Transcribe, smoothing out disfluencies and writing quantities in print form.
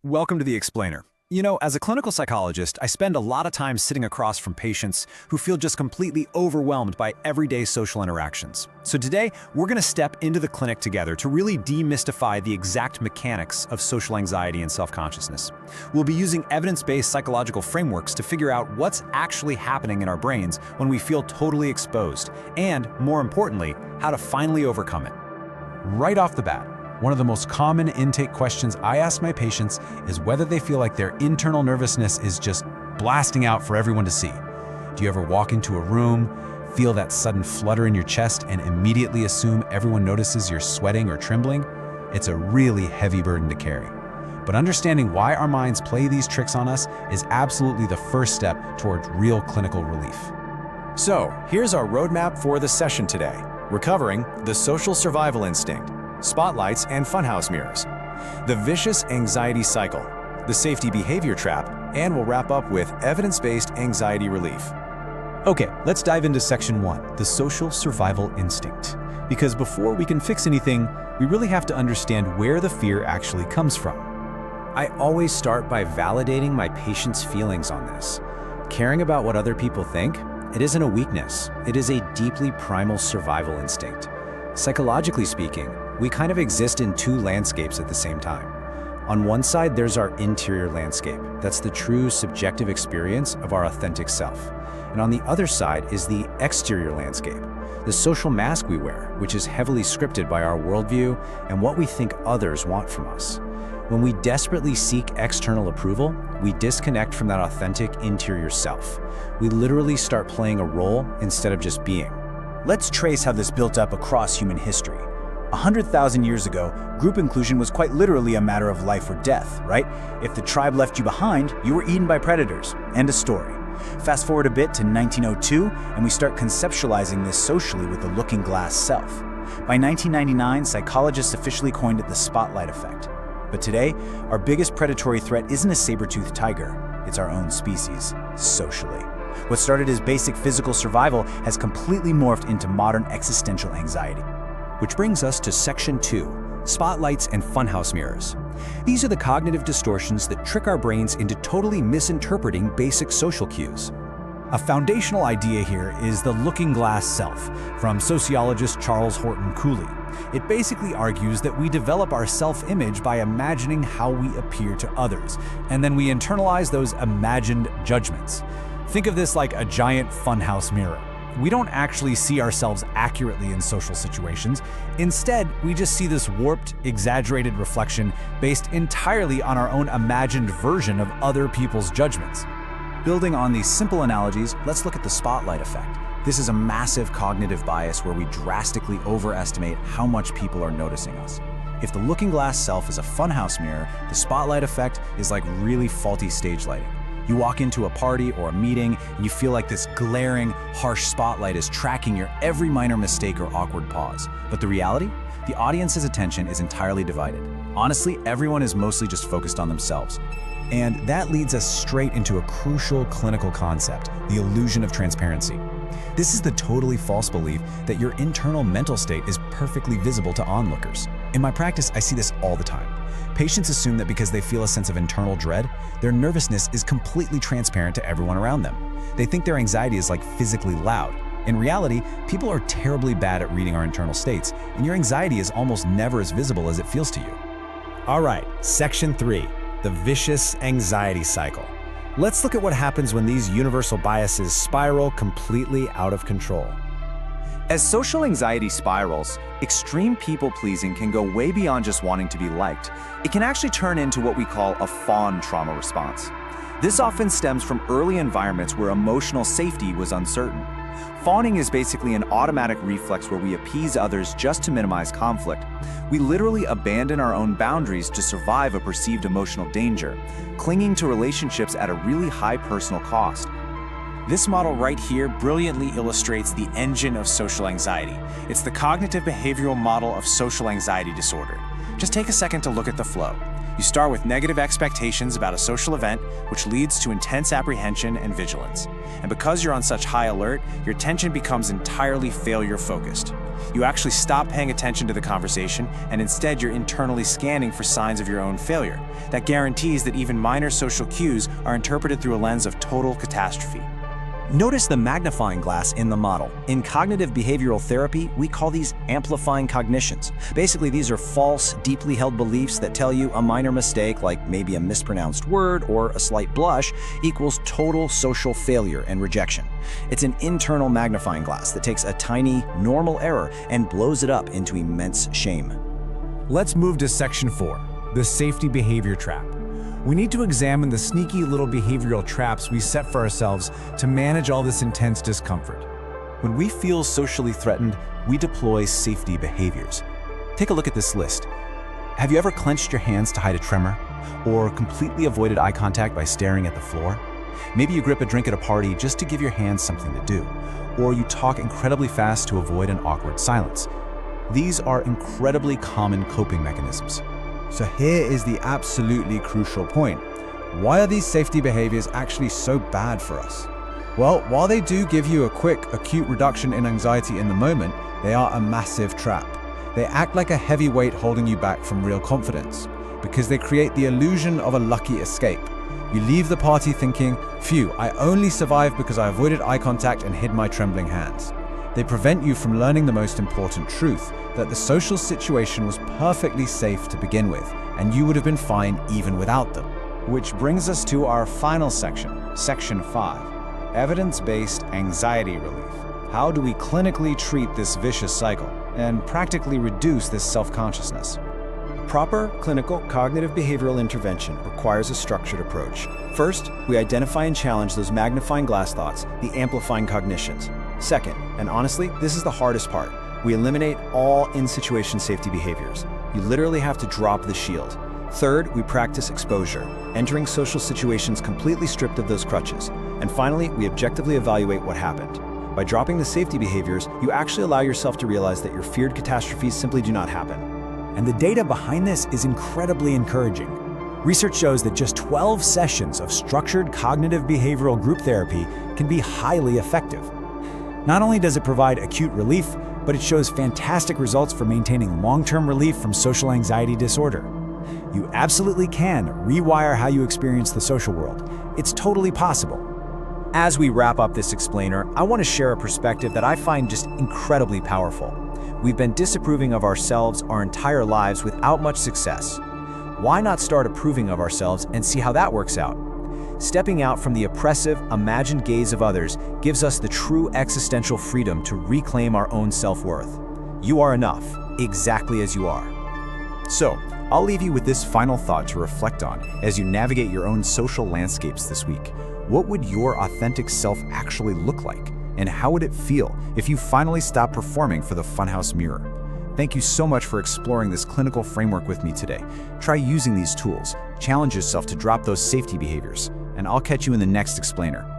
Welcome to The Explainer. You know, as a clinical psychologist, I spend a lot of time sitting across from patients who feel just completely overwhelmed by everyday social interactions. So today, we're going to step into the clinic together to really demystify the exact mechanics of social anxiety and self-consciousness. We'll be using evidence-based psychological frameworks to figure out what's actually happening in our brains when we feel totally exposed, and, more importantly, how to finally overcome it. Right off the bat, one of the most common intake questions I ask my patients is whether they feel like their internal nervousness is just blasting out for everyone to see. Do you ever walk into a room, feel that sudden flutter in your chest, and immediately assume everyone notices you're sweating or trembling? It's a really heavy burden to carry. But understanding why our minds play these tricks on us is absolutely the first step towards real clinical relief. So, here's our roadmap for the session today. We're covering the social survival instinct, spotlights and funhouse mirrors, the vicious anxiety cycle, the safety behavior trap, and we'll wrap up with evidence-based anxiety relief. Okay, let's dive into section 1, the social survival instinct. Because before we can fix anything, we really have to understand where the fear actually comes from. I always start by validating my patient's feelings on this. Caring about what other people think, it isn't a weakness. It is a deeply primal survival instinct. Psychologically speaking, we kind of exist in two landscapes at the same time. On one side, there's our interior landscape. That's the true subjective experience of our authentic self. And on the other side is the exterior landscape, the social mask we wear, which is heavily scripted by our worldview and what we think others want from us. When we desperately seek external approval, we disconnect from that authentic interior self. We literally start playing a role instead of just being. Let's trace how this built up across human history. 100,000 years ago, group inclusion was quite literally a matter of life or death, right? If the tribe left you behind, you were eaten by predators. End of story. Fast forward a bit to 1902, and we start conceptualizing this socially with the looking glass self. By 1999, psychologists officially coined it the spotlight effect. But today, our biggest predatory threat isn't a saber-toothed tiger, it's our own species, socially. What started as basic physical survival has completely morphed into modern existential anxiety. Which brings us to section 2, spotlights and funhouse mirrors. These are the cognitive distortions that trick our brains into totally misinterpreting basic social cues. A foundational idea here is the looking glass self, from sociologist Charles Horton Cooley. It basically argues that we develop our self-image by imagining how we appear to others, and then we internalize those imagined judgments. Think of this like a giant funhouse mirror. We don't actually see ourselves accurately in social situations. Instead, we just see this warped, exaggerated reflection based entirely on our own imagined version of other people's judgments. Building on these simple analogies, let's look at the spotlight effect. This is a massive cognitive bias where we drastically overestimate how much people are noticing us. If the looking glass self is a funhouse mirror, the spotlight effect is like really faulty stage lighting. You walk into a party or a meeting and you feel like this glaring, harsh spotlight is tracking your every minor mistake or awkward pause. But the reality? The audience's attention is entirely divided. Honestly, everyone is mostly just focused on themselves. And that leads us straight into a crucial clinical concept, the illusion of transparency. This is the totally false belief that your internal mental state is perfectly visible to onlookers. In my practice, I see this all the time. Patients assume that because they feel a sense of internal dread, their nervousness is completely transparent to everyone around them. They think their anxiety is like physically loud. In reality, people are terribly bad at reading our internal states, and your anxiety is almost never as visible as it feels to you. All right, section 3, the vicious anxiety cycle. Let's look at what happens when these universal biases spiral completely out of control. As social anxiety spirals, extreme people-pleasing can go way beyond just wanting to be liked. It can actually turn into what we call a fawn trauma response. This often stems from early environments where emotional safety was uncertain. Fawning is basically an automatic reflex where we appease others just to minimize conflict. We literally abandon our own boundaries to survive a perceived emotional danger, clinging to relationships at a really high personal cost. This model right here brilliantly illustrates the engine of social anxiety. It's the cognitive behavioral model of social anxiety disorder. Just take a second to look at the flow. You start with negative expectations about a social event, which leads to intense apprehension and vigilance. And because you're on such high alert, your attention becomes entirely failure-focused. You actually stop paying attention to the conversation, and instead you're internally scanning for signs of your own failure. That guarantees that even minor social cues are interpreted through a lens of total catastrophe. Notice the magnifying glass in the model. In cognitive behavioral therapy, we call these amplifying cognitions. Basically, these are false, deeply held beliefs that tell you a minor mistake, like maybe a mispronounced word or a slight blush, equals total social failure and rejection. It's an internal magnifying glass that takes a tiny, normal error and blows it up into immense shame. Let's move to section 4, the safety behavior trap. We need to examine the sneaky little behavioral traps we set for ourselves to manage all this intense discomfort. When we feel socially threatened, we deploy safety behaviors. Take a look at this list. Have you ever clenched your hands to hide a tremor? Or completely avoided eye contact by staring at the floor? Maybe you grip a drink at a party just to give your hands something to do. Or you talk incredibly fast to avoid an awkward silence. These are incredibly common coping mechanisms. So here is the absolutely crucial point. Why are these safety behaviors actually so bad for us? Well, while they do give you a quick, acute reduction in anxiety in the moment, they are a massive trap. They act like a heavy weight holding you back from real confidence, because they create the illusion of a lucky escape. You leave the party thinking, phew, I only survived because I avoided eye contact and hid my trembling hands. They prevent you from learning the most important truth, that the social situation was perfectly safe to begin with, and you would have been fine even without them. Which brings us to our final section, Section 5, Evidence-Based Anxiety Relief. How do we clinically treat this vicious cycle and practically reduce this self-consciousness? Proper clinical cognitive behavioral intervention requires a structured approach. First, we identify and challenge those magnifying glass thoughts, the amplifying cognitions. Second, and honestly, this is the hardest part, we eliminate all in-situation safety behaviors. You literally have to drop the shield. Third, we practice exposure, entering social situations completely stripped of those crutches. And finally, we objectively evaluate what happened. By dropping the safety behaviors, you actually allow yourself to realize that your feared catastrophes simply do not happen. And the data behind this is incredibly encouraging. Research shows that just 12 sessions of structured cognitive behavioral group therapy can be highly effective. Not only does it provide acute relief, but it shows fantastic results for maintaining long-term relief from social anxiety disorder. You absolutely can rewire how you experience the social world. It's totally possible. As we wrap up this explainer, I want to share a perspective that I find just incredibly powerful. We've been disapproving of ourselves our entire lives without much success. Why not start approving of ourselves and see how that works out? Stepping out from the oppressive, imagined gaze of others gives us the true existential freedom to reclaim our own self-worth. You are enough, exactly as you are. So, I'll leave you with this final thought to reflect on as you navigate your own social landscapes this week. What would your authentic self actually look like? And how would it feel if you finally stopped performing for the funhouse mirror? Thank you so much for exploring this clinical framework with me today. Try using these tools, challenge yourself to drop those safety behaviors, and I'll catch you in the next explainer.